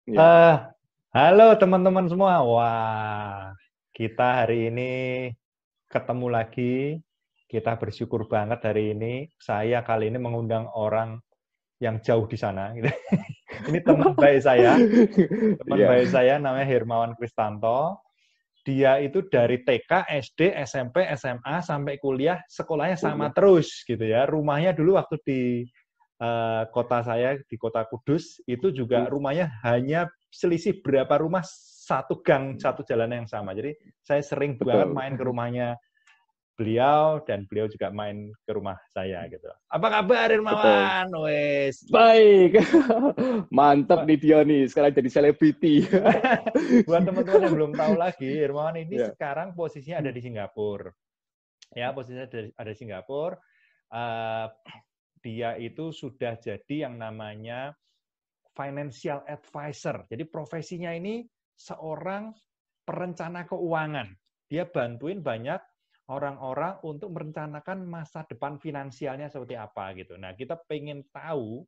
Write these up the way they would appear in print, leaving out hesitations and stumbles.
Ya. Eh, Halo teman-teman semua. Wah, kita hari ini ketemu lagi. Kita bersyukur banget hari ini. Saya kali ini mengundang orang yang jauh di sana. Ini teman baik saya. Teman Iya, baik saya namanya Hermawan Kristanto. Dia itu dari TK, SD, SMP, SMA sampai kuliah sekolahnya sama kuliah. terus gitu ya. Rumahnya dulu waktu di kota saya di kota Kudus itu juga Terus, rumahnya hanya selisih berapa rumah satu gang satu jalan yang sama. Jadi saya sering banget betul. main ke rumahnya beliau dan beliau juga main ke rumah saya gitu. Apa kabar Betul. Irmawan? Wes. Baik. Mantap nih dia nih, sekarang jadi selebriti. Buat teman-teman yang belum tahu lagi, Irmawan ini Ya. sekarang posisinya ada di Singapura. Ya, posisinya ada di Singapura. Uh, dia itu sudah jadi yang namanya financial advisor. Jadi profesinya ini seorang perencana keuangan. Dia bantuin banyak orang-orang untuk merencanakan masa depan finansialnya seperti apa gitu. Nah, kita pengen tahu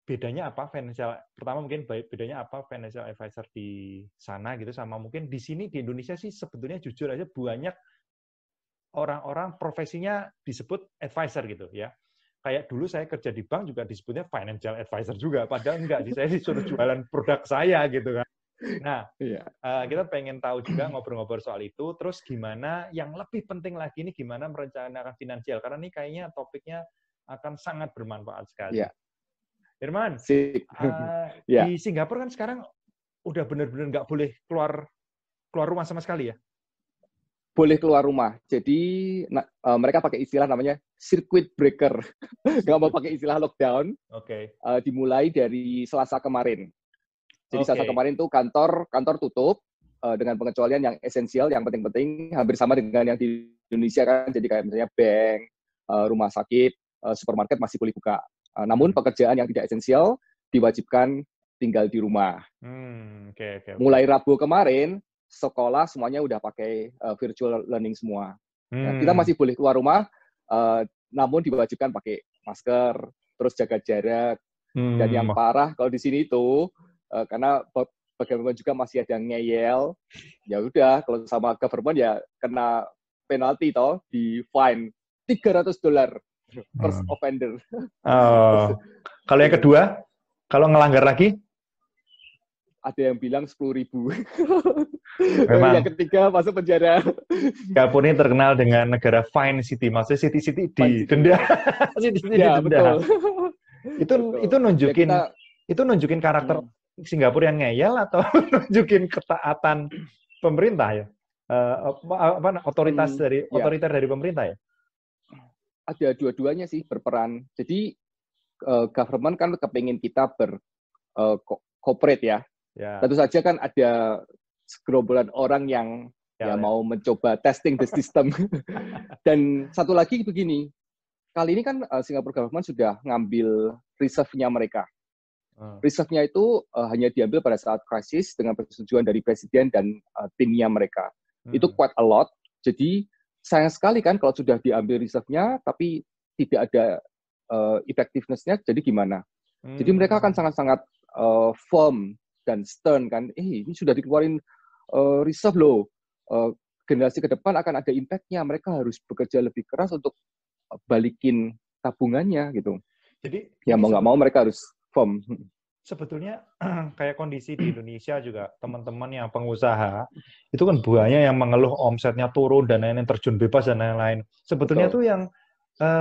bedanya apa financial, pertama mungkin bedanya apa financial advisor di sana gitu sama mungkin di sini di Indonesia sih sebetulnya jujur aja banyak orang-orang profesinya disebut advisor gitu ya. Kayak dulu saya kerja di bank juga disebutnya financial advisor juga, padahal enggak sih, saya disuruh jualan produk saya gitu kan. Nah, Iya. kita pengen tahu juga ngobrol-ngobrol soal itu, terus gimana, yang lebih penting lagi ini gimana merencanakan finansial, karena ini kayaknya topiknya akan sangat bermanfaat sekali. Iya. Irman, Sip. Ya, di Singapura kan sekarang udah benar-benar nggak boleh keluar keluar rumah sama sekali ya? boleh keluar rumah. Jadi mereka pakai istilah namanya circuit breaker. Nggak mau pakai istilah lockdown. Oke. Dimulai dari Selasa kemarin. Jadi Selasa Oke. kemarin tuh kantor tutup dengan pengecualian yang esensial, yang penting-penting, hampir sama dengan yang di Indonesia kan. Jadi kayak misalnya bank, rumah sakit, supermarket masih boleh buka. Namun pekerjaan yang tidak esensial diwajibkan tinggal di rumah. Oke, oke, oke. Mulai Rabu kemarin, sekolah semuanya udah pakai virtual learning semua. Ya, kita Hmm. masih boleh keluar rumah, namun diwajibkan pakai masker, terus jaga jarak. Dan yang Hmm. parah kalau di sini itu, karena bagaimana juga masih ada yang ngeyel, ya udah kalau sama government ya kena penalti toh, di fine $300 first Hmm. offender. Oh. Kalau yang kedua, kalau ngelanggar lagi, Ada yang bilang 10.000. Yang memang ketiga masuk penjara. Singapura ini terkenal dengan negara fine city, maksudnya city-city Fine didenda, City. city-city Ya, didenda. betul. Itu Betul. itu Ya nunjukin kita itu nunjukin karakter hmm, Singapura yang ngeyel atau nunjukin ketaatan pemerintah ya? ya Otoriter dari pemerintah ya? ada dua-duanya sih berperan. Jadi government kan kepingin kita corporate ya. Ya, Tentu saja kan ada segerombolan orang yang ya, ya ya. mau mencoba testing the system. Dan satu lagi begini, kali ini kan Singapore government sudah ngambil reserve-nya mereka. Hmm. Reserve-nya itu hanya diambil pada saat krisis dengan persetujuan dari presiden dan timnya mereka. Itu Hmm. quite a lot. Jadi sayang sekali kan kalau sudah diambil reserve-nya tapi tidak ada effectiveness-nya, jadi gimana? Jadi mereka akan Hmm. sangat-sangat firm dan stern kan. Ini sudah dikeluarin reserve loh. Generasi ke depan akan ada impact-nya. Mereka harus bekerja lebih keras untuk balikin tabungannya gitu. Jadi Ya ini mau nggak mau mereka harus firm. sebetulnya kayak kondisi di Indonesia juga teman-teman yang pengusaha itu kan banyak yang mengeluh omsetnya turun dan lain-lain, terjun bebas dan lain-lain. Sebetulnya Betul. tuh yang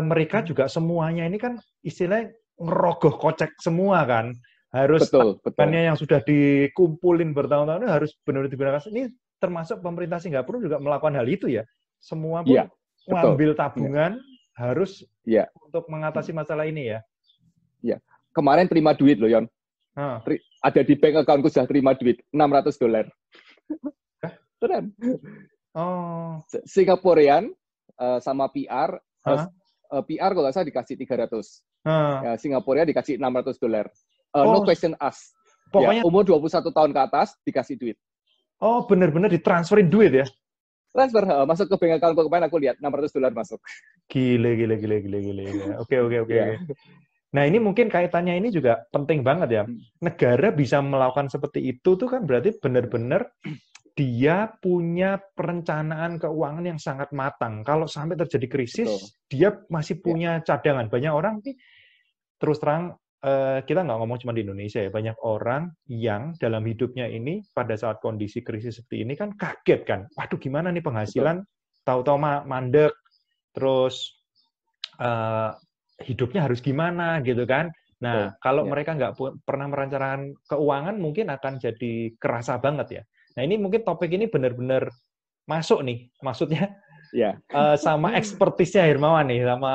mereka juga semuanya ini kan istilahnya ngerogoh kocek semua kan. Harus Betul, betul. tabungannya yang sudah dikumpulin bertahun-tahun harus benar-benar digunakan. Ini termasuk pemerintah Singapura juga melakukan hal itu ya. Semua pun Iya, betul. ngambil Iya, tabungan harus iya, untuk mengatasi masalah ini ya. iya. Kemarin terima duit loh, Yon. Hah. Ada di bank accountku sudah terima duit $600. Hah? Keren. Oh. Singaporean sama PR, Hah? PR kalau nggak salah dikasih 300. Hah. Ya, Singapura dikasih $600. No Oh, question asked. Ya, pokoknya, umur 21 tahun ke atas dikasih duit. oh benar-benar ditransferin duit ya? Transfer, masuk ke bank account kemarin aku lihat $600 masuk. Gile, gile, gile, gile, gile. Oke, oke, oke, Ya, oke. Nah, ini mungkin kaitannya ini juga penting banget ya. Negara bisa melakukan seperti itu tuh kan berarti benar-benar dia punya perencanaan keuangan yang sangat matang. Kalau sampai terjadi krisis, Betul. dia masih Ya. punya cadangan. Banyak orang nih, terus terang, kita nggak ngomong cuma di Indonesia ya, banyak orang yang dalam hidupnya ini pada saat kondisi krisis seperti ini kan kaget kan. Waduh, gimana nih penghasilan? Tahu-tahu mandek, terus hidupnya harus gimana gitu kan. Nah, kalau mereka nggak pernah merencanakan keuangan, mungkin akan jadi kerasa banget ya. Nah, ini mungkin topik ini benar-benar masuk nih, maksudnya sama ekspertisnya Hermawan nih, sama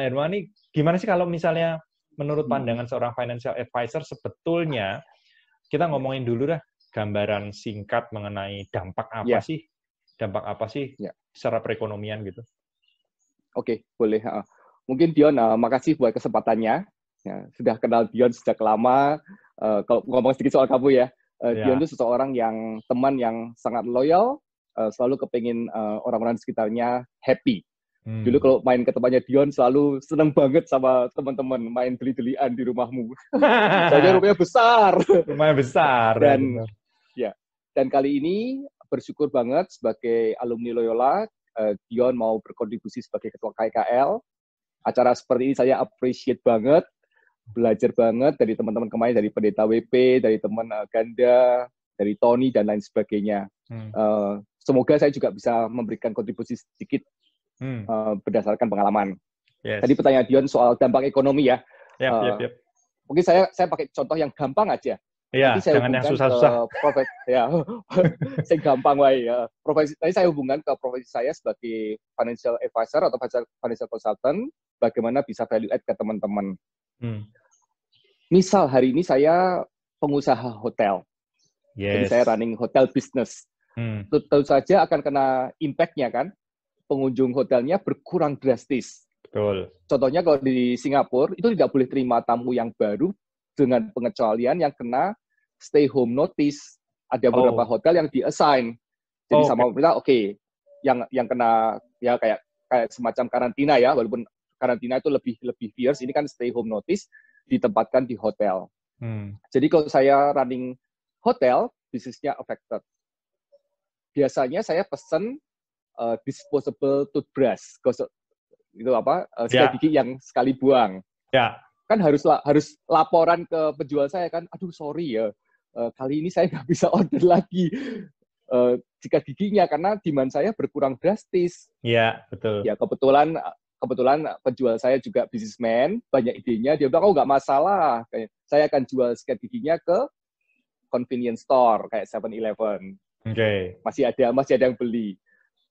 Hermawan nih, gimana sih kalau misalnya menurut pandangan seorang financial advisor, sebetulnya kita ngomongin dulu dah gambaran singkat mengenai dampak apa sih secara perekonomian gitu. Oke, boleh. Mungkin Dion, makasih buat kesempatannya. Ya, sudah kenal Dion sejak lama. Kalau ngomong sedikit soal kamu ya, Dion itu seseorang yang teman yang sangat loyal, selalu kepingin orang-orang di sekitarnya happy. Dulu kalau main ke tempatnya Dion selalu seneng banget sama teman-teman main beli-belian di rumahmu. Soalnya rumahnya besar. Rumahnya besar. Dan kali ini bersyukur banget sebagai alumni Loyola, Dion mau berkontribusi sebagai ketua KKL. Acara seperti ini saya appreciate banget, belajar banget dari teman-teman kemarin, dari Pendeta WP, dari teman Ganda, dari Tony, dan lain sebagainya. Semoga saya juga bisa memberikan kontribusi sedikit berdasarkan pengalaman. Tadi pertanyaan Dion soal dampak ekonomi ya. Mungkin saya pakai contoh yang gampang aja. Iya, nanti saya jangan yang hubungkan susah-susah. ke profesi, saya gampang ya. Nanti saya hubungkan ke profesi saya sebagai financial advisor atau financial consultant, bagaimana bisa value add ke teman-teman. Misal hari ini saya pengusaha hotel, jadi saya running hotel business. Tentu saja akan kena impact-nya kan, pengunjung hotelnya berkurang drastis. Betul. Contohnya kalau di Singapura, itu tidak boleh terima tamu yang baru dengan pengecualian yang kena stay home notice. Ada beberapa hotel yang di-assign. Jadi sama pemerintah, yang kena ya kayak semacam karantina ya, walaupun karantina itu lebih fierce, ini kan stay home notice ditempatkan di hotel. Jadi kalau saya running hotel, bisnisnya affected. Biasanya saya pesen disposable toothbrush, itu sikat gigi yang sekali buang. Kan harus laporan ke penjual saya kan, aduh sorry ya, kali ini saya nggak bisa order lagi sikat giginya karena demand saya berkurang drastis. Iya, betul. Ya kebetulan penjual saya juga businessman, banyak idenya, dia bilang, nggak masalah, saya akan jual sikat giginya ke convenience store kayak 7-Eleven. Masih ada yang beli.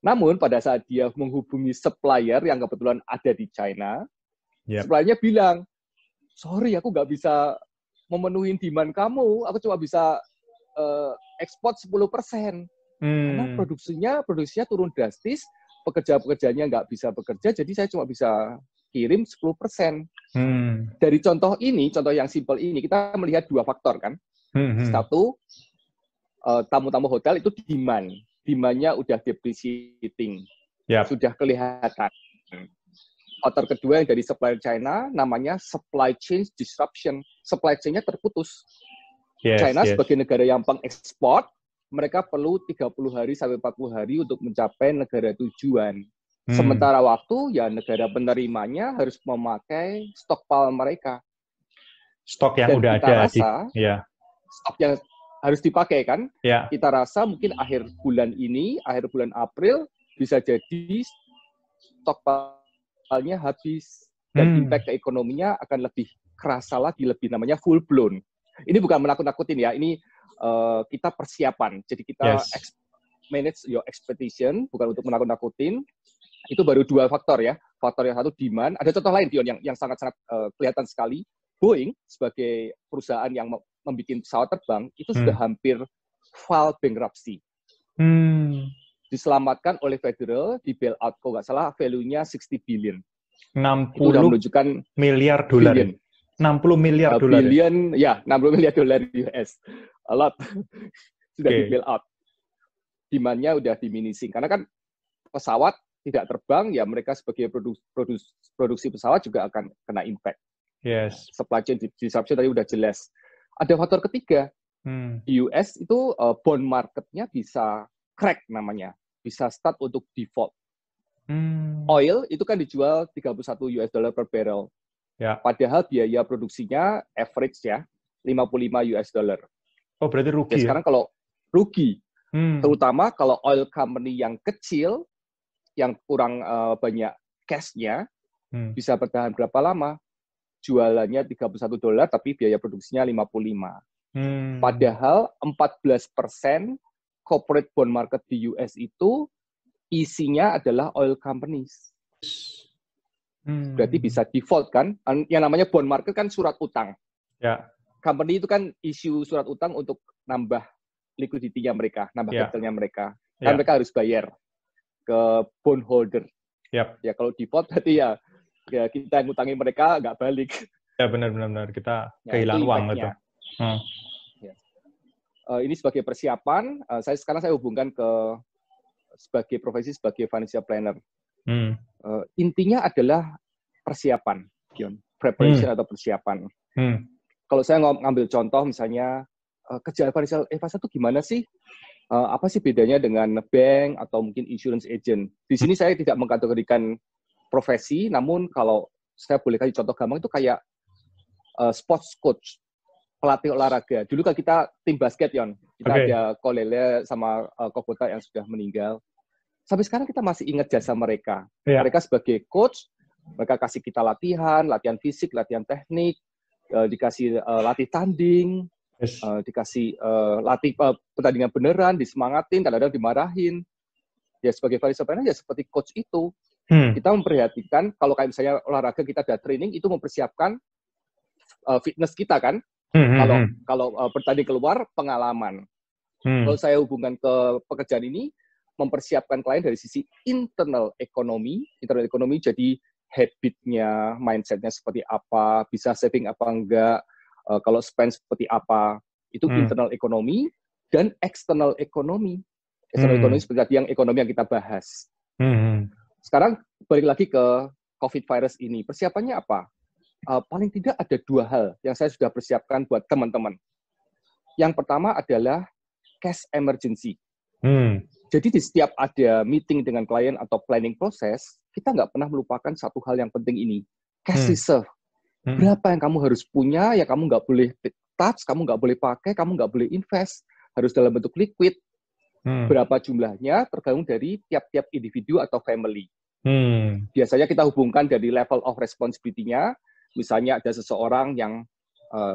Namun pada saat dia menghubungi supplier yang kebetulan ada di China, suppliernya bilang, sorry, aku nggak bisa memenuhi demand kamu, aku cuma bisa ekspor 10%. Karena produksinya turun drastis, pekerja-pekerjanya nggak bisa bekerja, jadi saya cuma bisa kirim 10%. Dari contoh yang simpel ini, kita melihat dua faktor kan. Satu, tamu-tamu hotel itu demand-nya udah depreciating, sudah kelihatan. Faktor kedua yang dari supplier China namanya supply chain disruption. Supply chain-nya terputus. China sebagai negara yang pengekspor, mereka perlu 30 hari sampai 40 hari untuk mencapai negara tujuan. Sementara waktu, ya negara penerimanya harus memakai stockpile mereka. Stok yang udah ada. Stok yang harus dipakai kan? Kita rasa mungkin akhir bulan April, bisa jadi stockpile-nya habis. Dan impact ke ekonominya akan lebih kerasa lagi, lebih namanya full blown. Ini bukan menakut-nakutin ya, ini kita persiapan. Jadi kita manage your expectation, bukan untuk menakut-nakutin. Itu baru dua faktor ya. Faktor yang satu demand. Ada contoh lain Dion yang sangat-sangat kelihatan sekali. Boeing sebagai perusahaan yang membuat pesawat terbang itu sudah hampir file bankruptcy. Diselamatkan oleh Federal di bailout, kalau nggak salah value-nya 60 billion. 60 itu udah menunjukkan miliar dolar. 60 miliar dolar. Billion, ya 60 miliar dolar US. A lot. Sudah di bailout. Demand-nya udah diminishing. Karena kan pesawat tidak terbang, ya mereka sebagai produksi pesawat juga akan kena impact. Yes. Supply chain disruption tadi udah jelas. Ada faktor ketiga. Di US itu bond marketnya bisa crack namanya. Bisa start untuk default. Oil itu kan dijual 31 US dollar per barrel. Ya. Padahal biaya produksinya average ya 55 US dollar. Oh, berarti rugi ya? Sekarang kalau rugi, terutama kalau oil company yang kecil, yang kurang banyak cash-nya, bisa bertahan berapa lama? Jualannya 31 dolar, tapi biaya produksinya 55. Padahal 14% corporate bond market di US itu isinya adalah oil companies. Berarti bisa default kan? Yang namanya bond market kan surat utang. Ya. Company itu kan issue surat utang untuk nambah liquidity-nya mereka, nambah capital-nya mereka. Kan mereka harus bayar ke bondholder. Yep. Ya kalau default berarti ya kita yang ngutangi mereka nggak balik. Ya benar kita kehilangan uang gitu. Ini sebagai persiapan, sekarang saya hubungkan ke sebagai profesi sebagai financial planner. Intinya adalah persiapan, preparation atau persiapan. Kalau saya ngambil contoh misalnya kerjaan financial advisor itu gimana sih? Apa sih bedanya dengan bank atau mungkin insurance agent? Di sini saya tidak mengkategorikan profesi, namun kalau saya boleh kasih contoh gampang itu kayak sports coach, pelatih olahraga. Dulu kan kita tim basket, Yon. Kita ada Kolele sama Kokota yang sudah meninggal. Sampai sekarang kita masih ingat jasa mereka. Mereka sebagai coach, mereka kasih kita latihan fisik, latihan teknik, dikasih latih tanding, dikasih latih pertandingan beneran, disemangatin, kadang-kadang dimarahin. Ya sebagai financial planner ya seperti coach itu. Kita memperhatikan kalau kayak misalnya olahraga kita ada training itu mempersiapkan fitness kita kan. Kalau bertanding keluar pengalaman. Kalau saya hubungkan ke pekerjaan ini mempersiapkan klien dari sisi internal ekonomi jadi habitnya, mindsetnya seperti apa, bisa saving apa enggak, kalau spend seperti apa, itu internal ekonomi dan external ekonomi. External ekonomi seperti tadi yang ekonomi yang kita bahas. Sekarang balik lagi ke COVID virus ini, persiapannya apa? Paling tidak ada 2 hal yang saya sudah persiapkan buat teman-teman. Yang pertama adalah cash emergency. Jadi di setiap ada meeting dengan klien atau planning proses, kita nggak pernah melupakan satu hal yang penting ini, cash reserve. Berapa yang kamu harus punya, ya kamu nggak boleh touch, kamu nggak boleh pakai, kamu nggak boleh invest, harus dalam bentuk liquid. Berapa jumlahnya tergantung dari tiap-tiap individu atau family. Biasanya kita hubungkan dari level of responsibility-nya, misalnya ada seseorang yang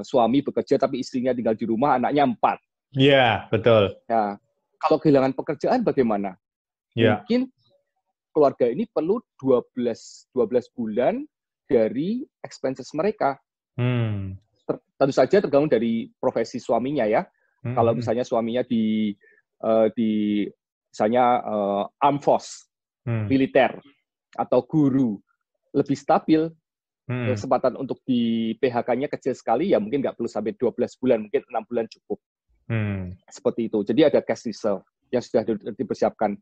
suami bekerja tapi istrinya tinggal di rumah, anaknya 4. Iya, betul. Ya. Kalau kehilangan pekerjaan bagaimana? Mungkin keluarga ini perlu 12 bulan dari expenses mereka. Tentu saja tergantung dari profesi suaminya ya. Kalau misalnya suaminya di misalnya armed force, militer atau guru, lebih stabil, kesempatan untuk di PHK-nya kecil sekali, ya mungkin nggak perlu sampai 12 bulan, mungkin 6 bulan cukup. Seperti itu. Jadi ada cash reserve yang sudah dipersiapkan.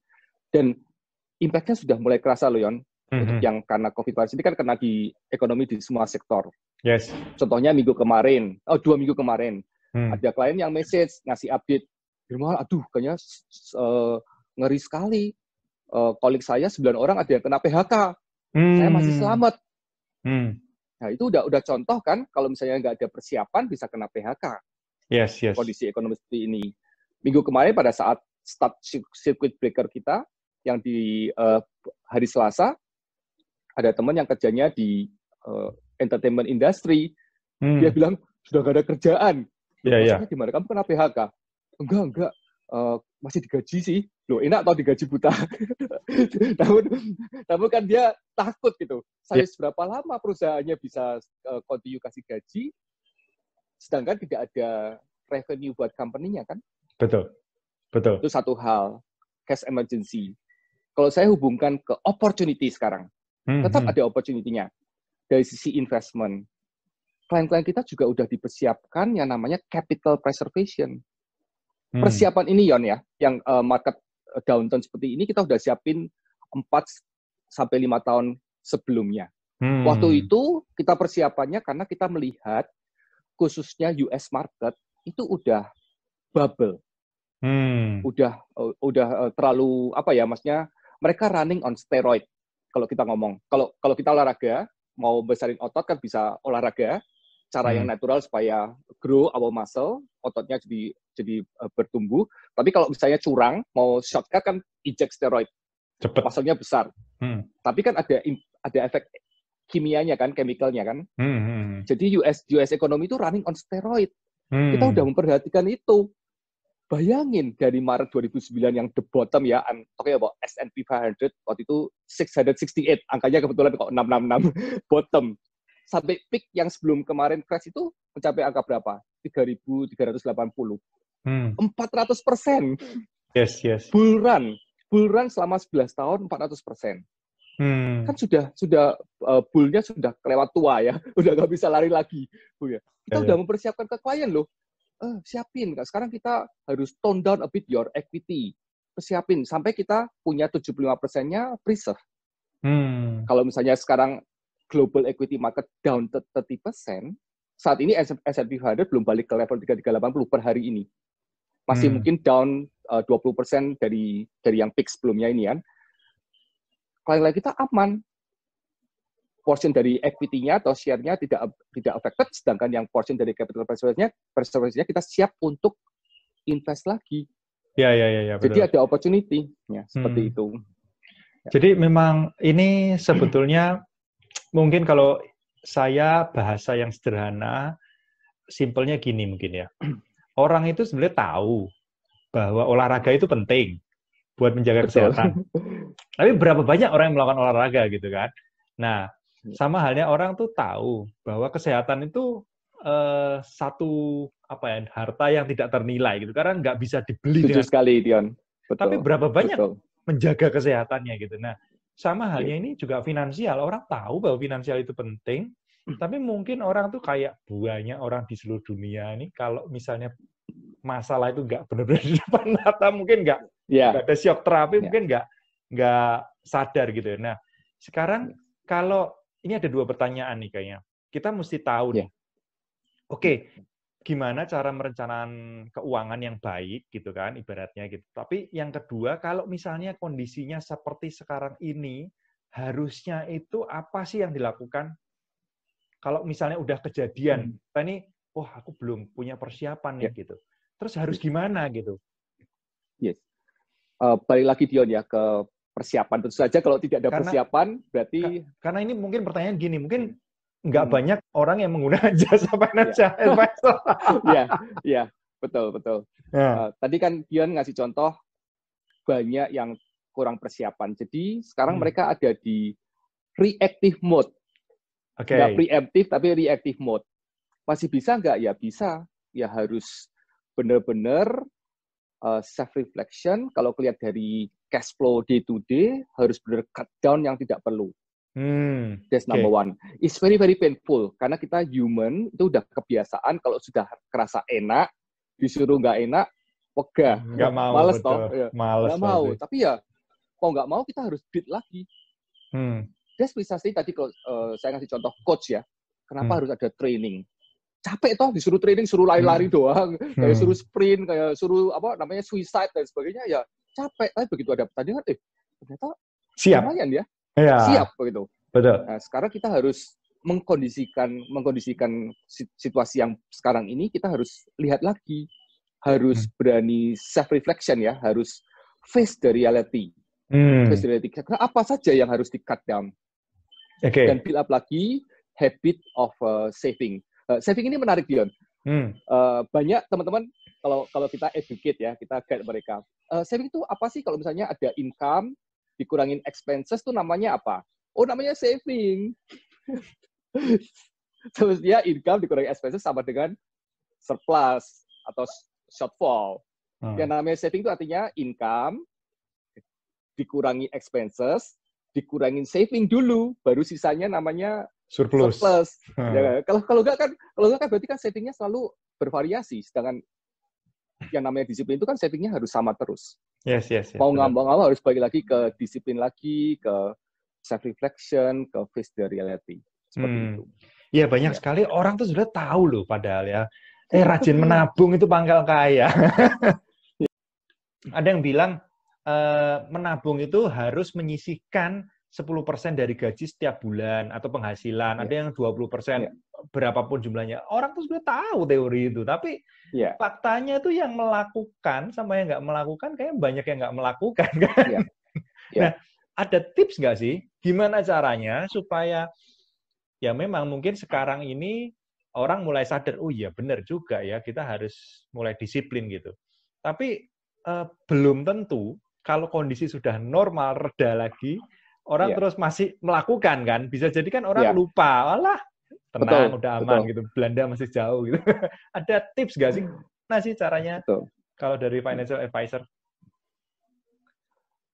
Dan impact-nya sudah mulai kerasa loh, Yon. Untuk yang karena COVID-19 ini kan kena di ekonomi di semua sektor. Yes. Contohnya 2 minggu kemarin, ada klien yang message, ngasih update. Aduh, kayaknya ngeri sekali. Kolik saya 9 orang ada yang kena PHK. Saya masih selamat. Nah, itu udah contoh kan, kalau misalnya nggak ada persiapan bisa kena PHK. Yes. Kondisi ekonomi seperti ini. Minggu kemarin pada saat start circuit breaker kita, yang di hari Selasa, ada teman yang kerjanya di entertainment industry. Dia bilang, sudah nggak ada kerjaan. Maksudnya gimana? Kamu kena PHK? Enggak. Masih digaji sih. Loh, enak tau digaji buta. namun kan dia takut gitu. Saya seberapa lama perusahaannya bisa continue kasih gaji, sedangkan tidak ada revenue buat company-nya kan? Betul. Itu satu hal, cash emergency. Kalau saya hubungkan ke opportunity sekarang, tetap ada opportunity-nya. Dari sisi investment, klien-klien kita juga udah dipersiapkan yang namanya capital preservation. Persiapan ini, Yon, ya, yang market downturn seperti ini, kita udah siapin 4-5 tahun sebelumnya. Waktu itu kita persiapannya karena kita melihat khususnya US market itu udah bubble. Udah terlalu apa ya, maksudnya mereka running on steroid kalau kita ngomong. Kalau kita olahraga mau besarin otot kan bisa olahraga cara yang natural supaya grow our muscle, ototnya jadi bertumbuh. Tapi kalau misalnya curang mau shortcut kan inject steroid. Cepet. Muscle-nya besar. Tapi kan ada efek kimianya kan, chemical-nya kan. Jadi US ekonomi itu running on steroid. Kita udah memperhatikan itu. Bayangin dari Maret 2009 yang the bottom ya, I'm talking about S&P 500, waktu itu 668, angkanya kebetulan kok 666, bottom. Sampai peak yang sebelum kemarin crash itu mencapai angka berapa? 3.380. 400%. Yes. Bull run selama 11 tahun 400%. Kan sudah bullnya sudah kelewat tua ya, udah nggak bisa lari lagi. Kita udah mempersiapkan ke klien loh. Siapin, sekarang kita harus tone down a bit your equity. Persiapin, sampai kita punya 75%-nya preserve. Kalau misalnya sekarang global equity market down 30%, saat ini S&P 500 belum balik ke level 3380 per hari ini. Masih mungkin down 20% dari yang peak sebelumnya ini kan. Klien kita aman. Portion dari equity-nya atau share-nya tidak affected, sedangkan yang portion dari capital preservation-nya kita siap untuk invest lagi. Ya, betul. Jadi ada opportunity, ya, seperti itu. Jadi memang ini sebetulnya mungkin kalau saya bahasa yang sederhana, simpelnya gini mungkin ya. Orang itu sebenarnya tahu bahwa olahraga itu penting buat menjaga kesehatan. Tapi berapa banyak orang yang melakukan olahraga gitu kan? Nah, sama halnya orang tuh tahu bahwa kesehatan itu satu harta yang tidak ternilai gitu, karena nggak bisa dibeli. Setuju sekali, Dion. Betul. Tapi berapa banyak menjaga kesehatannya gitu. Nah, sama halnya ini juga finansial. Orang tahu bahwa finansial itu penting, tapi mungkin orang tuh kayak banyak orang di seluruh dunia ini, kalau misalnya masalah itu nggak benar-benar di depan mata, mungkin nggak ada shock terapi, mungkin nggak sadar gitu. Nah, sekarang kalau ini ada dua pertanyaan nih kayaknya. Kita mesti tahu nih. Oke, gimana cara merencanakan keuangan yang baik gitu kan, ibaratnya gitu. Tapi yang kedua, kalau misalnya kondisinya seperti sekarang ini, harusnya itu apa sih yang dilakukan? Kalau misalnya udah kejadian, kita ini, aku belum punya persiapan nih gitu. Terus harus gimana gitu? Yes. Balik lagi Dion ya ke persiapan. Tentu saja kalau tidak ada persiapan, berarti... Karena ini mungkin pertanyaan gini, mungkin nggak banyak orang yang menggunakan jasa financial advisor. Iya, betul. Tadi kan Dion ngasih contoh banyak yang kurang persiapan. Jadi sekarang mereka ada di reactive mode. Nggak preemptive, tapi reactive mode. Masih bisa nggak? Ya bisa. Ya harus benar-benar self-reflection. Kalau kelihatan dari cash flow day to day, harus benar cut down yang tidak perlu. That's number one. It's very, very painful. Karena kita human, itu udah kebiasaan kalau sudah kerasa enak, disuruh nggak enak, wegah. Nggak mau, males betul. Toh. Ya. Males nggak mau. Tapi ya, kalau nggak mau, kita harus beat lagi. That's precisely tadi kalau saya ngasih contoh coach ya. Kenapa harus ada training? Capek toh, disuruh training, suruh lari-lari doang. Kayak suruh sprint, kayak suruh suicide dan sebagainya. Ya capek. Tapi begitu ada pertandingan, ternyata lumayan ya. Siap begitu. Betul. Nah, sekarang kita harus mengkondisikan situasi yang sekarang ini, kita harus lihat lagi, harus berani self reflection ya, harus face the reality. Face the reality. Karena apa saja yang harus di cut down. Dan build up lagi habit of saving. Saving ini menarik Dion. Banyak teman-teman kalau kita educate ya, kita guide mereka. Saving itu apa sih? Kalau misalnya ada income dikurangin expenses tuh namanya apa? Oh, namanya saving. Sebenarnya income dikurangi expenses sama dengan surplus atau shortfall. Yang namanya saving itu artinya income dikurangi expenses, dikurangin saving dulu, baru sisanya namanya surplus. Ya, kalau nggak kan berarti kan savingnya selalu bervariasi. Sedangkan yang namanya disiplin itu kan savingnya harus sama terus. Yes. Mau nggak mau harus balik lagi ke disiplin lagi, ke self reflection, ke face the reality. Seperti itu. Iya, banyak sekali orang tuh sudah tahu loh padahal ya. Rajin menabung itu pangkal kaya. Ada yang bilang menabung itu harus menyisihkan 10% dari gaji setiap bulan atau penghasilan. Ada yang 20%, berapapun jumlahnya. Orang tuh sudah tahu teori itu, tapi faktanya itu yang melakukan sama yang nggak melakukan kayak banyak yang nggak melakukan kan. Nah, ada tips nggak sih gimana caranya supaya ya memang mungkin sekarang ini orang mulai sadar, oh iya benar juga ya, kita harus mulai disiplin gitu. Tapi belum tentu kalau kondisi sudah normal, reda lagi, orang terus masih melakukan kan. Bisa jadi kan orang lupa, alah tenang, udah aman gitu, Belanda masih jauh gitu. Ada tips nggak sih? Nah sih caranya kalau dari financial advisor?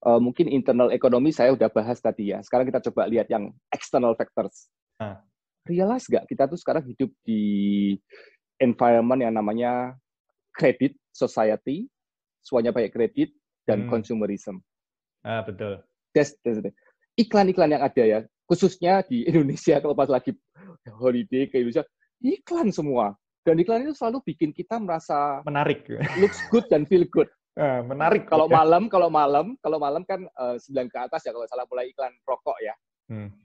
Mungkin internal ekonomi saya udah bahas tadi ya. Sekarang kita coba lihat yang external factors. Realize nggak kita tuh sekarang hidup di environment yang namanya credit society, semuanya pakai kredit dan consumerism. Betul. Iklan-iklan yang ada ya, khususnya di Indonesia kalau pas lagi holiday ke Indonesia, iklan semua. Dan iklan itu selalu bikin kita merasa menarik, looks good dan feel good. Menarik. Kalau malam kan 9 ke atas ya kalau salah mulai iklan rokok ya.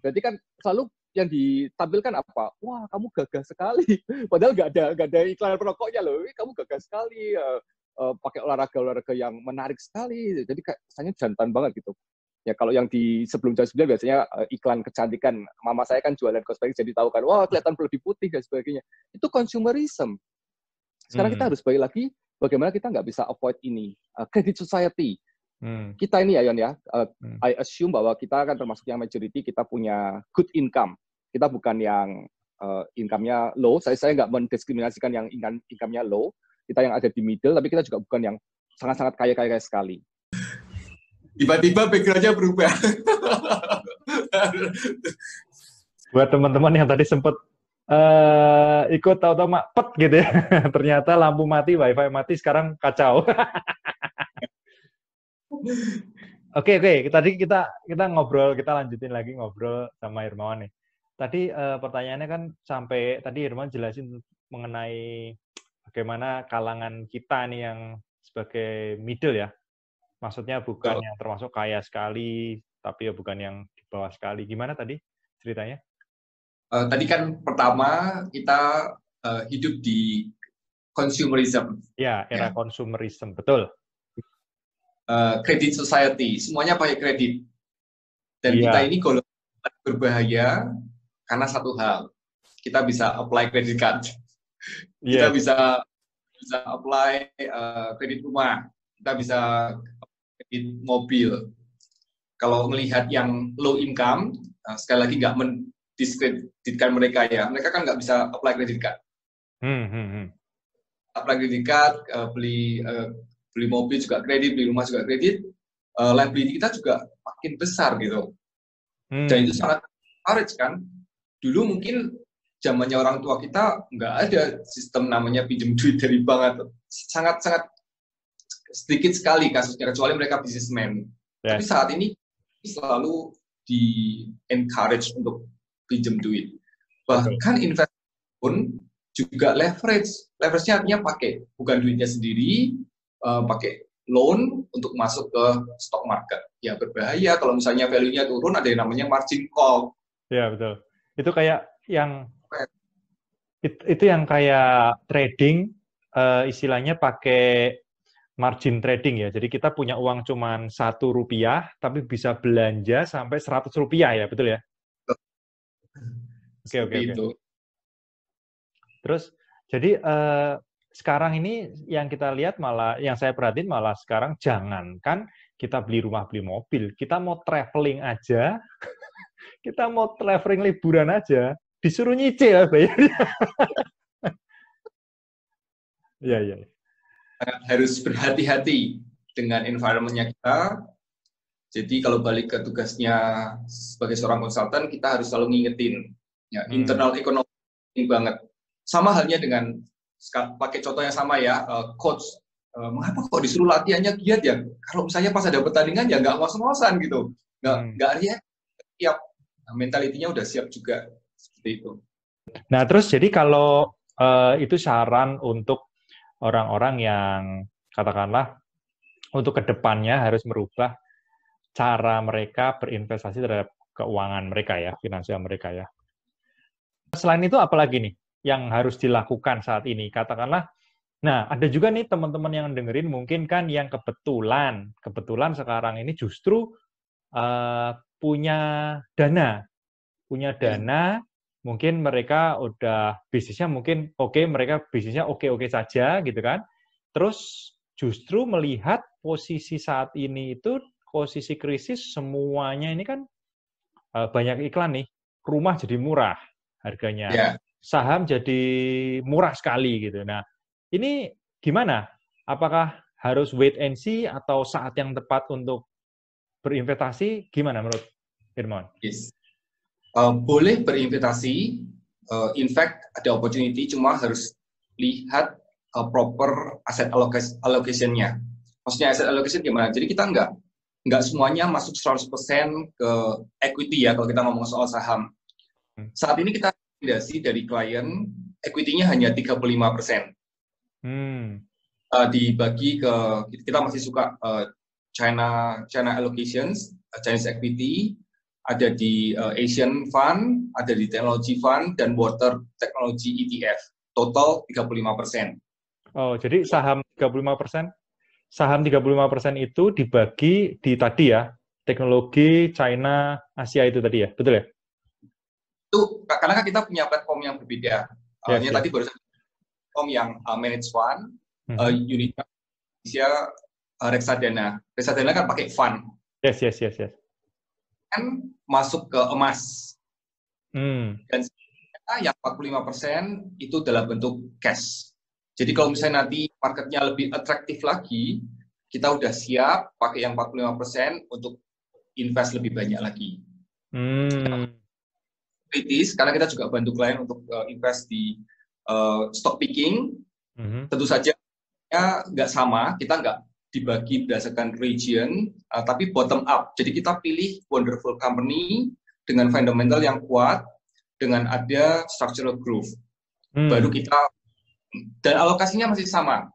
Berarti kan selalu yang ditampilkan apa? Wah, kamu gagah sekali. Padahal nggak ada iklan rokoknya loh. Kamu gagah sekali. Pakai olahraga yang menarik sekali. Jadi kesannya jantan banget gitu. Ya kalau yang di sebelum jam 9 biasanya iklan kecantikan. Mama saya kan jualan kosmetik jadi tahu kan, wah kelihatan lebih putih dan sebagainya. Itu consumerism. Sekarang kita harus balik lagi bagaimana kita nggak bisa avoid ini. Credit society. Kita ini ya, Yon ya, I assume bahwa kita kan termasuk yang majority, kita punya good income. Kita bukan yang income-nya low. Saya nggak mendiskriminasikan yang income-nya low. Kita yang ada di middle, tapi kita juga bukan yang sangat-sangat kaya-kaya sekali. Tiba-tiba background-nya berubah. Buat teman-teman yang tadi sempat ikut tahu-tahu pet gitu ya. Ternyata lampu mati, wifi mati, sekarang kacau. Oke. Tadi kita ngobrol, kita lanjutin lagi ngobrol sama Hermawan nih. Tadi pertanyaannya kan sampai tadi Hermawan jelasin mengenai bagaimana kalangan kita nih yang sebagai middle ya. Maksudnya bukan yang termasuk kaya sekali, tapi ya bukan yang di bawah sekali. Gimana tadi ceritanya? Tadi kan pertama kita hidup di consumerism. Ya, era consumerism, betul. Credit society, semuanya pakai kredit. Dan kita ini golongan berbahaya karena satu hal. Kita bisa apply credit card. Kita bisa apply kredit rumah. Kita bisa kredit mobil. Kalau melihat yang low income, sekali lagi nggak mendiskreditkan mereka ya. Mereka kan nggak bisa apply credit card. Apply credit card, beli mobil juga kredit, beli rumah juga kredit, liability kita juga makin besar gitu. Dan itu sangat encourage kan. Dulu mungkin zamannya orang tua kita nggak ada sistem namanya pinjam duit dari bank. Sangat sedikit sekali kasusnya, kecuali mereka businessman. Tapi saat ini selalu di-encourage untuk pinjam duit. Bahkan investasi pun juga leverage. Leverage-nya artinya pakai, bukan duitnya sendiri, pakai loan untuk masuk ke stock market. Ya berbahaya kalau misalnya value-nya turun, ada yang namanya margin call. Ya betul. Itu kayak yang kayak trading, istilahnya pakai margin trading ya. Jadi kita punya uang cuman Rp1, tapi bisa belanja sampai Rp100 ya, betul ya? Oke. Terus jadi sekarang ini yang kita lihat malah, yang saya perhatiin malah sekarang jangankan kita beli rumah, beli mobil, kita mau traveling aja, kita mau traveling liburan aja, disuruh nyicil bayarnya. Iya. Harus berhati-hati dengan environment-nya kita. Jadi kalau balik ke tugasnya sebagai seorang konsultan, kita harus selalu ngingetin ya, internal ekonomi banget. Sama halnya dengan pakai contoh yang sama ya, coach. Mengapa kok disuruh latihannya giat ya? Kalau misalnya pas ada pertandingan ya nggak ngos-ngosan gitu, nggak riak. siap, mentalitinya udah siap juga seperti itu. Nah, terus jadi kalau itu saran untuk orang-orang yang katakanlah untuk kedepannya harus merubah cara mereka berinvestasi terhadap keuangan mereka ya, finansial mereka ya. Selain itu apalagi nih yang harus dilakukan saat ini? Katakanlah, nah ada juga nih teman-teman yang dengerin mungkin kan yang kebetulan sekarang ini justru punya dana, mungkin mereka udah bisnisnya mungkin oke, mereka bisnisnya oke-oke saja gitu kan. Terus justru melihat posisi saat ini itu posisi krisis, semuanya ini kan banyak iklan nih, rumah jadi murah harganya, saham jadi murah sekali gitu. Nah, ini gimana? Apakah harus wait and see atau saat yang tepat untuk berinvestasi? Gimana menurut Firman? Yes. Boleh berinvestasi, in fact ada opportunity, cuma harus lihat proper asset allocation-nya. Maksudnya asset allocation gimana? Jadi kita nggak semuanya masuk 100% ke equity ya, kalau kita ngomong soal saham. Saat ini kita rekomendasi dari klien, equity-nya hanya 35%. Dibagi ke, kita masih suka China allocations, Chinese equity, ada di Asian Fund, ada di Technology Fund, dan Water Technology ETF. Total 35%. Oh, jadi saham 35%? Saham 35% itu dibagi di tadi ya, teknologi, China, Asia itu tadi ya, betul ya? Itu, karena kan kita punya platform yang berbeda. Ini tadi baru platform yang managed fund, unit Indonesia, reksadana. Reksadana kan pakai fund. Yes. Kan masuk ke emas. Dan yang 45% itu dalam bentuk cash. Jadi kalau misalnya nanti marketnya lebih atraktif lagi, kita udah siap pakai yang 45% untuk invest lebih banyak lagi. Kritis, karena kita juga bantu klien untuk invest di stock picking. Tentu saja nggak sama, kita nggak dibagi berdasarkan region, tapi bottom up. Jadi kita pilih wonderful company dengan fundamental yang kuat, dengan ada structural growth. Baru kita, dan alokasinya masih sama.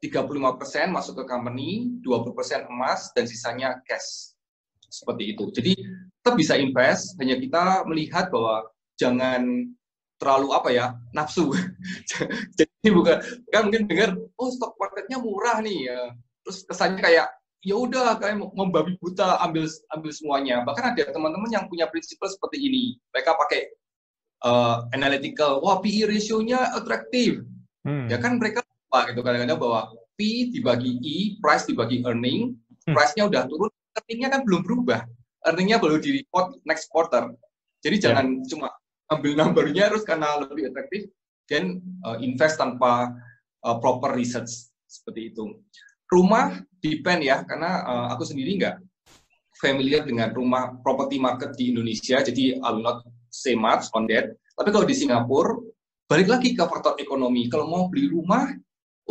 35% masuk ke company, 20% emas, dan sisanya cash. Seperti itu. Jadi kita bisa invest, hanya kita melihat bahwa jangan terlalu nafsu. Jadi bukan, kan mungkin dengar, oh stock marketnya murah nih ya. Terus kesannya kayak, ya udah kayak membabi buta ambil semuanya. Bahkan ada teman-teman yang punya prinsip seperti ini. Mereka pakai analytical, wah PE ratio-nya atraktif. Ya kan mereka lupa gitu kadang-kadang bahwa P dibagi E, price dibagi earning, price-nya udah turun, earning-nya kan belum berubah. Earning-nya baru di report next quarter. Jadi jangan cuma ambil number-nya terus karena lebih atraktif, dan invest tanpa proper research seperti itu. Rumah depend ya, karena aku sendiri nggak familiar dengan rumah property market di Indonesia, jadi I will not say much on that. Tapi kalau di Singapura, balik lagi ke faktor ekonomi. Kalau mau beli rumah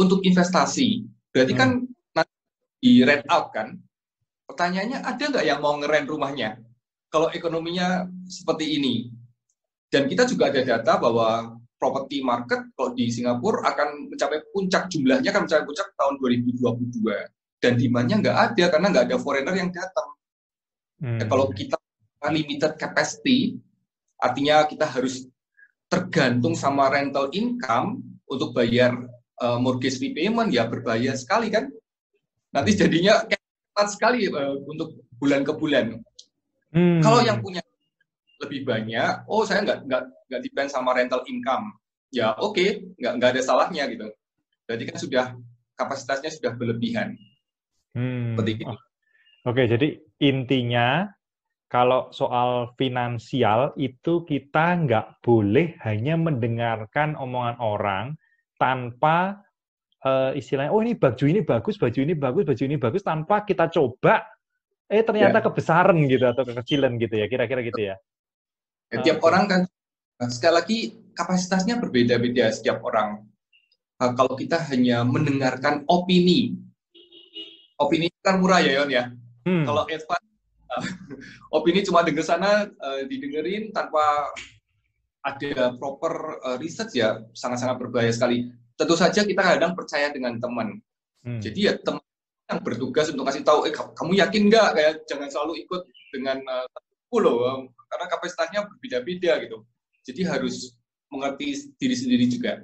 untuk investasi, berarti kan nanti di rent out kan. Pertanyaannya, ada nggak yang mau ngerent rumahnya? Kalau ekonominya seperti ini. Dan kita juga ada data bahwa property market kalau di Singapura akan mencapai puncak, jumlahnya akan mencapai puncak tahun 2022. Dan demand-nya nggak ada, karena nggak ada foreigner yang datang. Kalau kita limited capacity, artinya kita harus tergantung sama rental income untuk bayar mortgage repayment, ya berbahaya sekali kan. Nanti jadinya ketat sekali untuk bulan ke bulan. Kalau yang punya lebih banyak, oh saya nggak depend sama rental income, ya oke, nggak ada salahnya gitu. Berarti kan kapasitasnya sudah berlebihan. Seperti itu. Oke, jadi intinya kalau soal finansial itu kita nggak boleh hanya mendengarkan omongan orang tanpa istilahnya, oh ini baju ini bagus, baju ini bagus, baju ini bagus, tanpa kita coba, ternyata kebesaran gitu atau kekecilan gitu ya, kira-kira gitu ya. Setiap orang kan, sekali lagi kapasitasnya berbeda-beda setiap orang. Kalau kita hanya mendengarkan opini kan murah ya Yon ya. Kalau advice opini cuma dengar sana, didengerin tanpa ada proper research ya sangat-sangat berbahaya sekali. Tentu saja kita kadang percaya dengan teman. Jadi ya teman yang bertugas untuk kasih tahu, kamu yakin nggak? Kayak jangan selalu ikut dengan temanku loh, karena kapasitasnya berbeda-beda gitu. Jadi harus mengerti diri sendiri juga.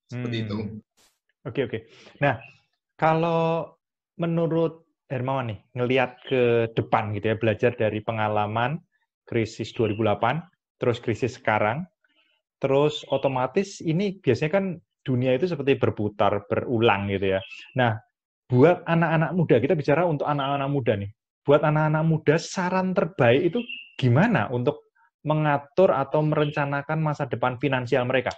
Seperti itu. Oke. Nah, kalau menurut Hermawan nih, ngelihat ke depan gitu ya, belajar dari pengalaman krisis 2008, terus krisis sekarang, terus otomatis ini biasanya kan dunia itu seperti berputar, berulang gitu ya. Nah, buat anak-anak muda, kita bicara untuk anak-anak muda nih, buat anak-anak muda saran terbaik itu gimana untuk mengatur atau merencanakan masa depan finansial mereka?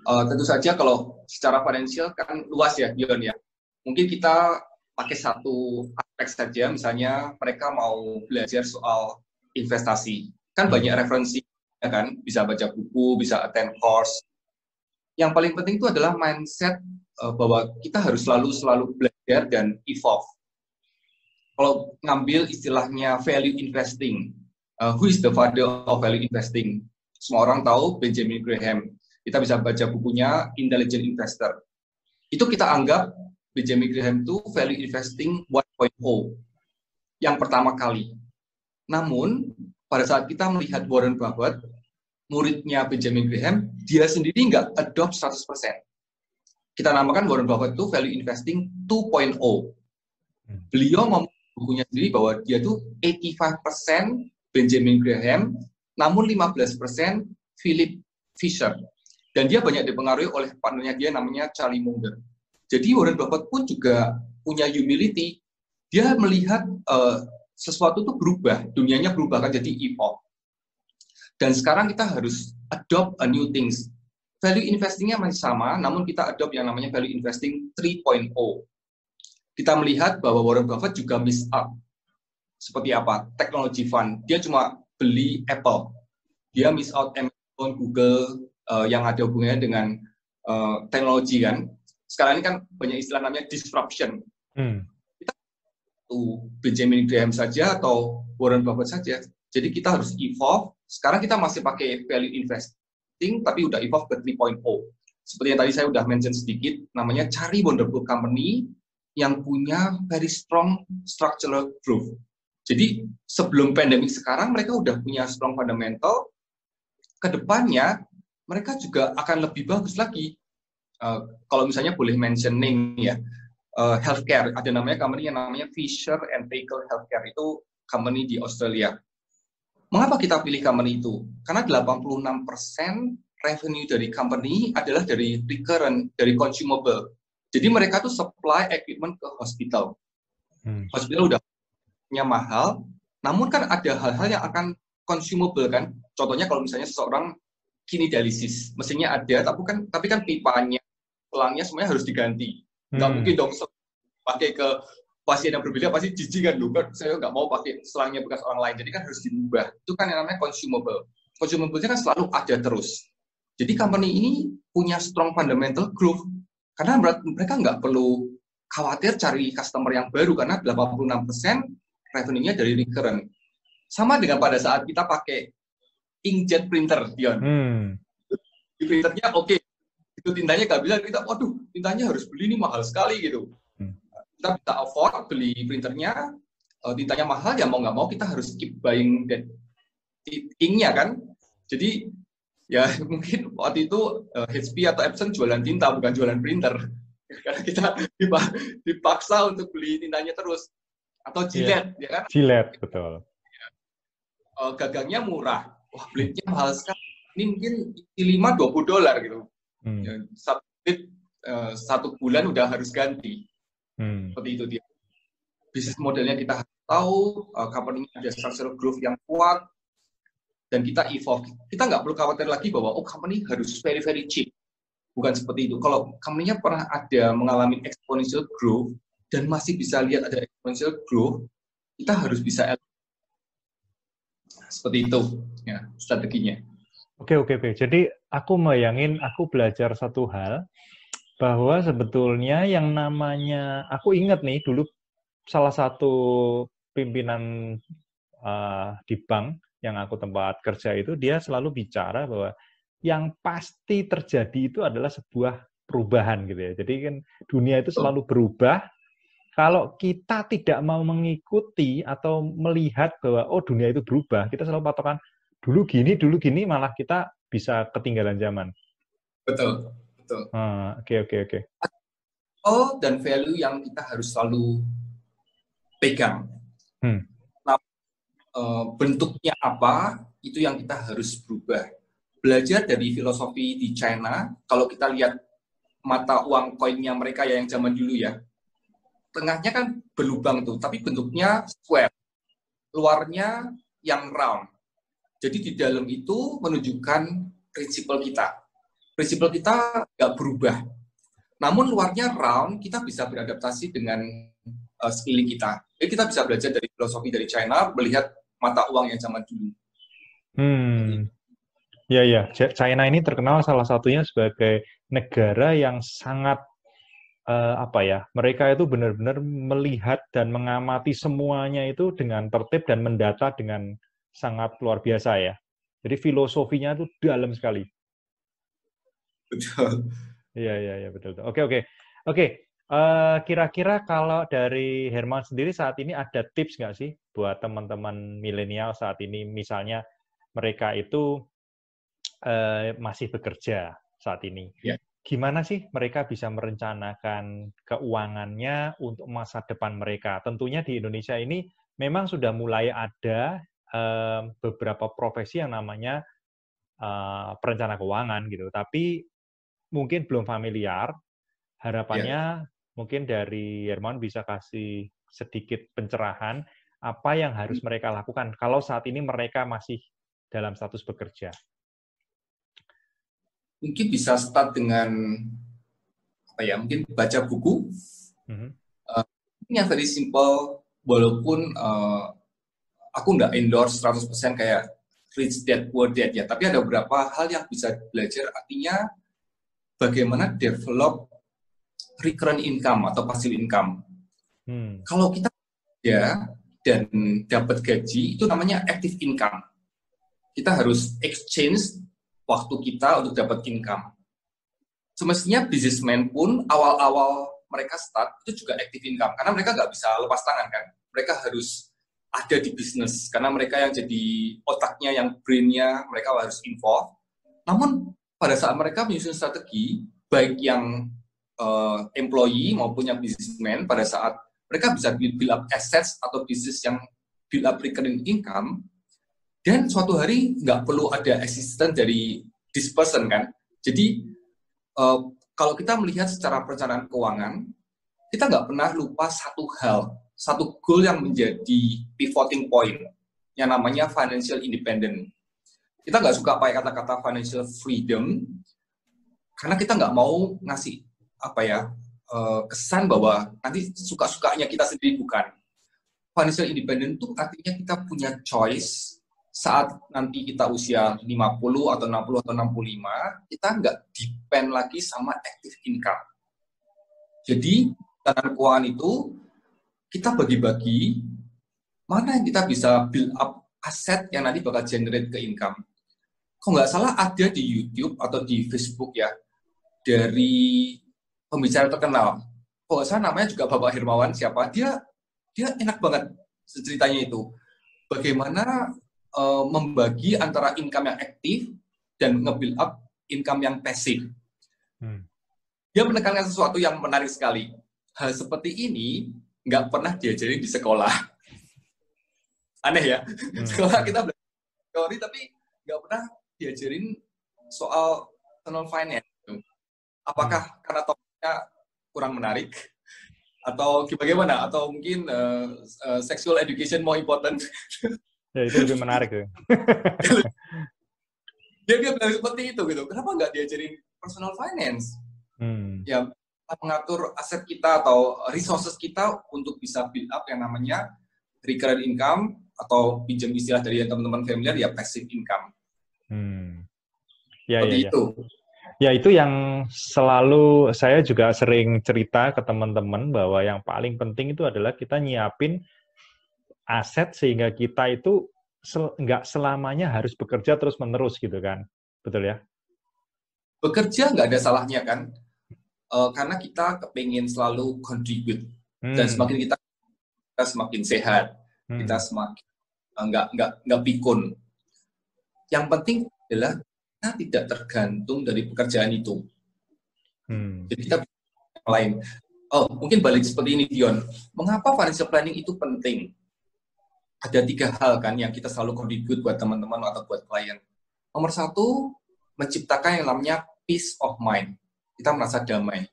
Tentu saja kalau secara finansial kan luas ya, Dion ya. Mungkin kita pakai satu aspek saja, misalnya mereka mau belajar soal investasi. Kan banyak referensi, ya kan? Bisa baca buku, bisa attend course. Yang paling penting itu adalah mindset bahwa kita harus selalu belajar dan evolve. Kalau ngambil istilahnya value investing, who is the father of value investing? Semua orang tahu Benjamin Graham. Kita bisa baca bukunya Intelligent Investor. Itu kita anggap Benjamin Graham itu value investing 1.0 yang pertama kali. Namun pada saat kita melihat Warren Buffett, muridnya Benjamin Graham, dia sendiri nggak adopt 100%. Kita namakan Warren Buffett itu value investing 2.0. Beliau membuat bukunya sendiri bahwa dia itu 85% Benjamin Graham, namun 15% Philip Fisher. Dan dia banyak dipengaruhi oleh partnernya dia namanya Charlie Munger. Jadi Warren Buffett pun juga punya humility. Dia melihat sesuatu itu berubah, dunianya berubah kan jadi evolve. Dan sekarang kita harus adopt a new things. Value investingnya masih sama, namun kita adopt yang namanya value investing 3.0. Kita melihat bahwa Warren Buffett juga miss out. Seperti apa? Technology fund. Dia cuma beli Apple. Dia miss out Amazon, Google, yang ada hubungannya dengan teknologi kan. Sekarang ini kan banyak istilah namanya disruption. Kita Benjamin Graham saja atau Warren Buffett saja. Jadi kita harus evolve. Sekarang kita masih pakai value investing, tapi udah evolve ke 3.0. Seperti yang tadi saya udah mention sedikit, namanya cari wonderful company yang punya very strong structural growth. Jadi sebelum pandemi sekarang mereka udah punya strong fundamental. Kedepannya mereka juga akan lebih bagus lagi. Kalau misalnya boleh mention name ya, healthcare, ada namanya company yang namanya Fisher and Paykel Healthcare, itu company di Australia. Mengapa kita pilih company itu? Karena 86% revenue dari company adalah dari recurrent, dari consumable. Jadi mereka tuh supply equipment ke hospital. Hospital udah punya mahal, namun kan ada hal-hal yang akan consumable kan. Contohnya kalau misalnya seseorang kini dialisis, mesinnya ada, tapi kan pipanya, selangnya semuanya harus diganti. Nggak mungkin dong pakai ke pasien yang berbeda, pasti jijik kan, loh, saya nggak mau pakai selangnya bekas orang lain, jadi kan harus diubah. Itu kan yang namanya consumable. Consumable-nya kan selalu ada terus. Jadi company ini punya strong fundamental growth, karena mereka nggak perlu khawatir cari customer yang baru, karena 86% revenue-nya dari recurrent. Sama dengan pada saat kita pakai inkjet printer, Dion. Di printernya oke, itu tintanya nggak bisa, kita, waduh, tintanya harus beli ini mahal sekali gitu. Kita bisa afford beli printernya, tintanya mahal, ya mau nggak mau kita harus keep buying that ink-nya kan. Jadi ya mungkin waktu itu HP atau Epson jualan tinta, bukan jualan printer. Karena kita dipaksa untuk beli tintanya terus. Atau Gillette, ya kan? Gillette, betul. Gagangnya murah. Wah, belinya mahal sekali. Ini mungkin $5-20 gitu. Satu bulan udah harus ganti. Seperti itu dia. Bisnis modelnya kita harus tahu, company ada structural growth yang kuat, dan kita evolve. Kita nggak perlu khawatir lagi bahwa company harus very very cheap. Bukan seperti itu. Kalau company-nya pernah ada mengalami exponential growth dan masih bisa lihat ada exponential growth, kita harus bisa seperti itu ya strateginya. Oke. Jadi aku belajar satu hal, bahwa sebetulnya yang namanya, aku ingat nih dulu salah satu pimpinan di bank yang aku tempat kerja itu, dia selalu bicara bahwa yang pasti terjadi itu adalah sebuah perubahan gitu ya. Jadi kan dunia itu selalu berubah. Kalau kita tidak mau mengikuti atau melihat bahwa oh dunia itu berubah, kita selalu patokan dulu gini, malah kita bisa ketinggalan zaman. Betul. Oke. Dan value yang kita harus selalu pegang. Nah, bentuknya apa, itu yang kita harus berubah. Belajar dari filosofi di China, kalau kita lihat mata uang koinnya mereka yang zaman dulu ya, tengahnya kan berlubang tuh, tapi bentuknya square, luarnya yang round. Jadi di dalam itu menunjukkan prinsipal kita. Prinsipal kita nggak berubah. Namun luarnya round, kita bisa beradaptasi dengan sekeliling kita. Jadi kita bisa belajar dari filosofi dari China, melihat mata uang yang zaman dulu. Ya. China ini terkenal salah satunya sebagai negara yang sangat mereka itu benar-benar melihat dan mengamati semuanya itu dengan tertib dan mendata dengan sangat luar biasa ya. Jadi filosofinya itu dalam sekali. Betul. Iya, betul. Oke. Kira-kira kalau dari Herman sendiri saat ini ada tips nggak sih buat teman-teman milenial saat ini, misalnya mereka itu masih bekerja saat ini. Yeah. Gimana sih mereka bisa merencanakan keuangannya untuk masa depan mereka? Tentunya di Indonesia ini memang sudah mulai ada beberapa profesi yang namanya perencana keuangan gitu, tapi mungkin belum familiar. Harapannya mungkin dari Herman bisa kasih sedikit pencerahan apa yang harus mereka lakukan kalau saat ini mereka masih dalam status bekerja. Mungkin bisa start dengan mungkin baca buku. Yang very simple, walaupun aku nggak endorse 100% kayak Rich Dad Poor Dad ya, tapi ada beberapa hal yang bisa belajar, artinya bagaimana develop recurrent income atau passive income. Kalau kita kerja dan dapat gaji, itu namanya active income. Kita harus exchange waktu kita untuk dapat income. Semestinya businessman pun awal-awal mereka start itu juga active income, karena mereka nggak bisa lepas tangan kan. Mereka harus ada di bisnis, karena mereka yang jadi otaknya, yang brain-nya, mereka harus involve. Namun pada saat mereka menyusun strategi, baik yang employee maupun yang businessman, pada saat mereka bisa build up assets atau bisnis yang build up recurring income, dan suatu hari nggak perlu ada assistant dari this person kan. Jadi kalau kita melihat secara perencanaan keuangan, kita nggak pernah lupa satu hal, satu goal yang menjadi pivoting point, yang namanya financial independent. Kita nggak suka pakai kata-kata financial freedom, karena kita nggak mau ngasih kesan bahwa nanti suka-sukanya kita sendiri, bukan. Financial independent itu artinya kita punya choice saat nanti kita usia 50 atau 60 atau 65, kita nggak depend lagi sama active income. Jadi, perencanaan keuangan itu kita bagi-bagi mana yang kita bisa build up aset yang nanti bakal generate ke income. Kalau nggak salah ada di YouTube atau di Facebook ya, dari pembicara terkenal. Kalau saya namanya juga Bapak Hermawan, siapa? Dia enak banget ceritanya itu. Bagaimana membagi antara income yang aktif dan nge-build up income yang pasif. Dia menekankan sesuatu yang menarik sekali. Hal seperti ini nggak pernah diajarin di sekolah. Aneh ya? Sekolah kita belajar teori, tapi nggak pernah diajarin soal personal finance. Apakah karena topiknya kurang menarik? Atau bagaimana? Atau mungkin sexual education more important? Ya, itu lebih menarik ya. Dia bilang seperti itu gitu. Kenapa nggak diajarin personal finance? Ya, mengatur aset kita atau resources kita untuk bisa build up yang namanya recurrent income, atau pinjam istilah dari teman-teman familiar ya passive income. Itu. Ya, itu yang selalu saya juga sering cerita ke teman-teman bahwa yang paling penting itu adalah kita nyiapin aset sehingga kita itu nggak selamanya harus bekerja terus-menerus gitu kan. Betul ya? Bekerja nggak ada salahnya kan, karena kita kepingin selalu contribute. Dan semakin kita semakin sehat, kita semakin nggak pikun. Yang penting adalah kita tidak tergantung dari pekerjaan itu. Jadi kita bisa lain. Oh, mungkin balik seperti ini, Dion. Mengapa financial planning itu penting? Ada 3 hal kan yang kita selalu contribute buat teman-teman atau buat klien. Nomor 1, menciptakan yang namanya peace of mind. Kita merasa damai.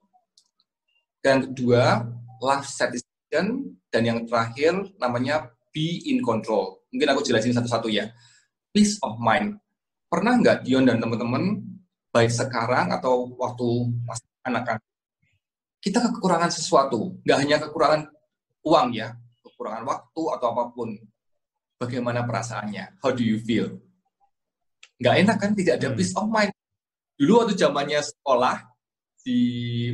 Dan kedua, life satisfaction. Dan yang terakhir, namanya be in control. Mungkin aku jelasin satu-satu ya. Peace of mind. Pernah nggak Dion dan teman-teman, baik sekarang atau waktu masih anak-anak, kita kekurangan sesuatu, nggak hanya kekurangan uang ya, kekurangan waktu atau apapun. Bagaimana perasaannya? How do you feel? Nggak enak kan, tidak ada peace of mind. Dulu waktu zamannya sekolah, di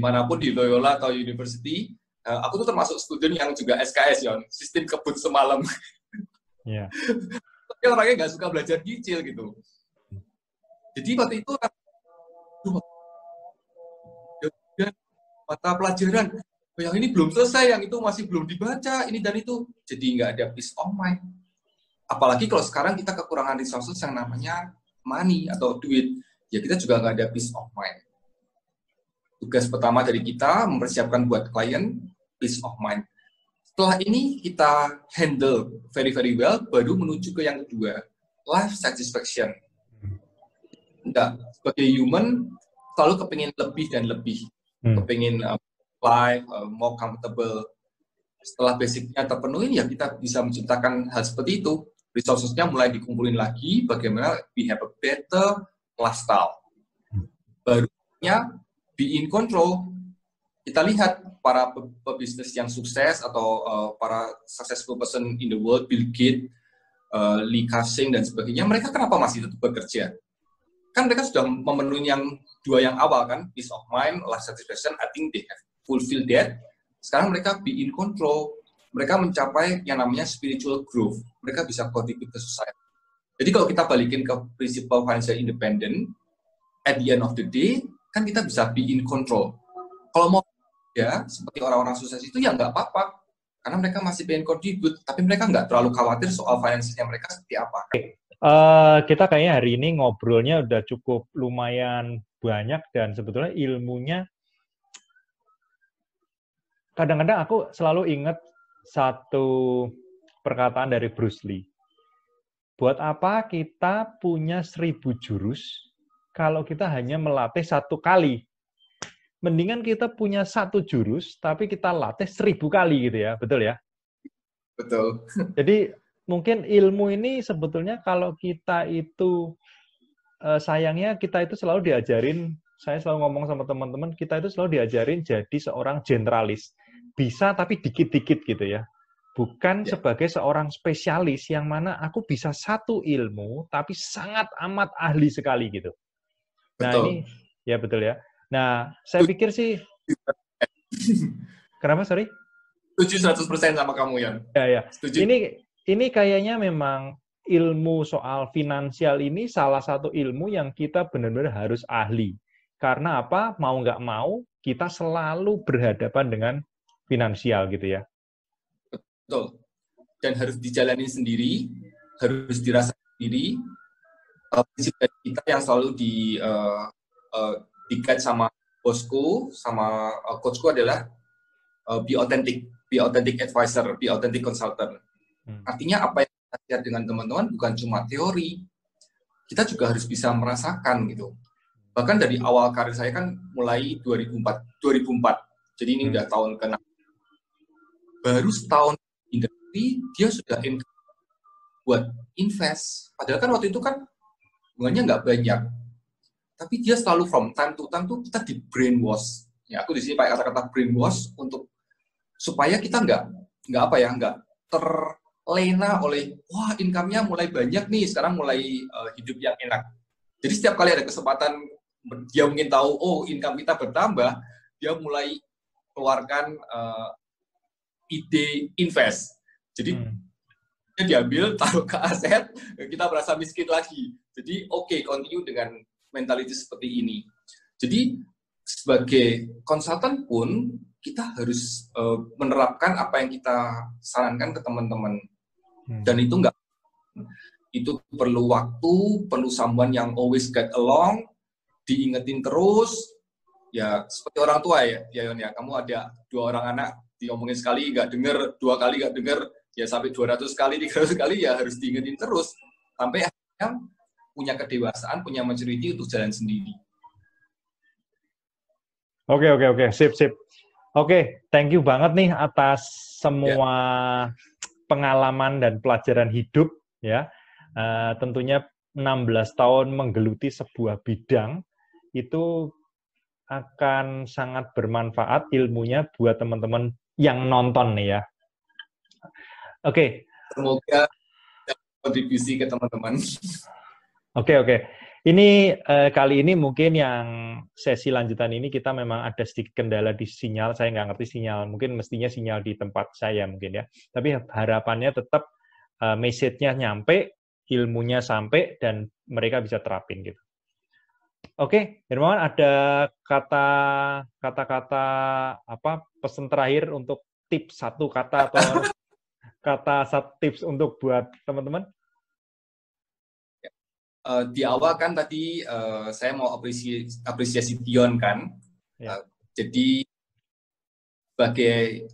manapun, di Loyola atau university, aku tuh termasuk student yang juga SKS, Yon, sistem kebut semalam. Yeah. Tapi orangnya nggak suka belajar kecil gitu. Jadi waktu itu, mata pelajaran, yang ini belum selesai, yang itu masih belum dibaca, ini dan itu. Jadi nggak ada peace of mind. Apalagi kalau sekarang kita kekurangan resources yang namanya money atau duit, ya kita juga nggak ada peace of mind. Tugas pertama dari kita, mempersiapkan buat klien, peace of mind. Setelah ini kita handle very, very well, baru menuju ke yang kedua, life satisfaction. Enggak, sebagai human, selalu kepingin lebih dan lebih. Kepingin life, more comfortable. Setelah basicnya terpenuhi, ya kita bisa menciptakan hal seperti itu. Resources-nya mulai dikumpulin lagi, bagaimana we have a better lifestyle. Barunya, be in control. Kita lihat para pebisnis yang sukses atau para successful person in the world, Bill Gates, Lee Ka-shing, dan sebagainya, mereka kenapa masih tetap bekerja? Kan mereka sudah memenuhi yang 2 yang awal kan, peace of mind, life satisfaction, I think they have fulfilled that. Sekarang mereka be in control, mereka mencapai yang namanya spiritual growth, mereka bisa contribute ke society. Jadi kalau kita balikin ke prinsip financial independent, at the end of the day, kan kita bisa be in control. Kalau mau ya, seperti orang-orang sukses itu ya nggak apa-apa, karena mereka masih pengen contribute, tapi mereka nggak terlalu khawatir soal finansialnya mereka seperti apa. Kita kayaknya hari ini ngobrolnya udah cukup lumayan banyak dan sebetulnya ilmunya kadang-kadang aku selalu ingat satu perkataan dari Bruce Lee. Buat apa kita punya 1000 jurus kalau kita hanya melatih 1 kali? Mendingan kita punya 1 jurus tapi kita latih 1000 kali gitu ya, betul ya? Betul. Jadi mungkin ilmu ini sebetulnya kalau kita itu sayangnya kita itu selalu diajarin, saya selalu ngomong sama teman-teman, kita itu selalu diajarin jadi seorang generalis. Bisa tapi dikit-dikit gitu ya. Bukan sebagai seorang spesialis yang mana aku bisa 1 ilmu tapi sangat amat ahli sekali gitu. Nah, betul. Ini ya betul ya. Nah, saya pikir sih kenapa, sorry? Setuju 100% sama kamu, Yan. Ya. Setuju. Ini kayaknya memang ilmu soal finansial ini salah satu ilmu yang kita benar-benar harus ahli. Karena apa? Mau nggak mau, kita selalu berhadapan dengan finansial gitu ya. Betul. Dan harus dijalani sendiri, harus dirasa sendiri. Prinsip dari kita yang selalu di-guide sama bosku, sama coachku adalah be authentic advisor, be authentic consultant. Artinya apa yang kita lihat dengan teman-teman bukan cuma teori, kita juga harus bisa merasakan gitu. Bahkan dari awal karir saya kan mulai 2004. Jadi ini udah tahun ke-6. Baru setahun industri dia sudah buat invest. Padahal kan waktu itu kan bunganya nggak banyak. Tapi dia selalu from time to time tuh kita di brainwash. Ya, aku di sini pakai kata-kata brainwash untuk supaya kita nggak terlena oleh wah income-nya mulai banyak nih, sekarang mulai hidup yang enak. Jadi setiap kali ada kesempatan dia mungkin tahu oh income kita bertambah, dia mulai keluarkan ide invest. Jadi diambil, taruh ke aset, kita merasa miskin lagi. Jadi continue dengan mentality seperti ini. Jadi sebagai konsultan pun kita harus menerapkan apa yang kita sarankan ke teman-teman. Dan itu perlu waktu, perlu someone yang always get along, diingetin terus. Ya seperti orang tua ya Yon ya. Kamu ada 2 orang anak, diomongin sekali nggak dengar, 2 kali nggak dengar, ya sampai 200 kali, 300 kali ya harus diingetin terus sampai akhirnya punya kedewasaan, punya maturity untuk jalan sendiri. Oke, sip. Oke, thank you banget nih atas semua pengalaman dan pelajaran hidup ya. Tentunya 16 tahun menggeluti sebuah bidang itu akan sangat bermanfaat ilmunya buat teman-teman yang nonton nih ya. Oke. Semoga kontribusi ke teman-teman. Oke. Ini kali ini mungkin yang sesi lanjutan ini kita memang ada sedikit kendala di sinyal. Saya nggak ngerti sinyal. Mungkin mestinya sinyal di tempat saya mungkin ya. Tapi harapannya tetap message-nya nyampe, ilmunya sampai, dan mereka bisa terapin gitu. Oke, Hermawan, ada kata-kata pesan terakhir untuk tips 1 kata atau tips untuk buat teman-teman? Di awal kan tadi saya mau apresiasi Dion kan. Ya. Jadi sebagai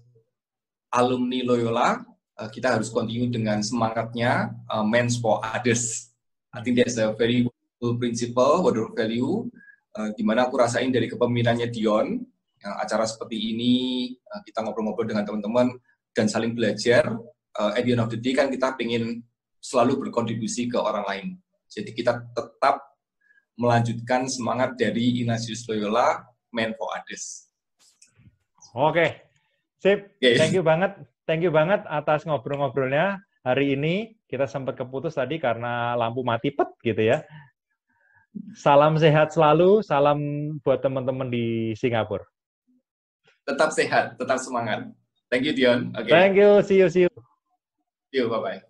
alumni Loyola, kita harus continue dengan semangatnya meant for others. I think that's a very principle, word value, di mana aku rasain dari kepemimpinannya Dion, yang acara seperti ini, kita ngobrol-ngobrol dengan teman-teman, dan saling belajar, at the end of the day kan kita pengen selalu berkontribusi ke orang lain. Jadi kita tetap melanjutkan semangat dari Ignatius Loyola, meant for others. Oke, sip. Thank you banget atas ngobrol-ngobrolnya hari ini. Kita sempat keputus tadi karena lampu mati gitu ya. Salam sehat selalu, salam buat teman-teman di Singapura. Tetap sehat, tetap semangat. Thank you, Dion. Okay. Thank you, see you. See you, bye-bye.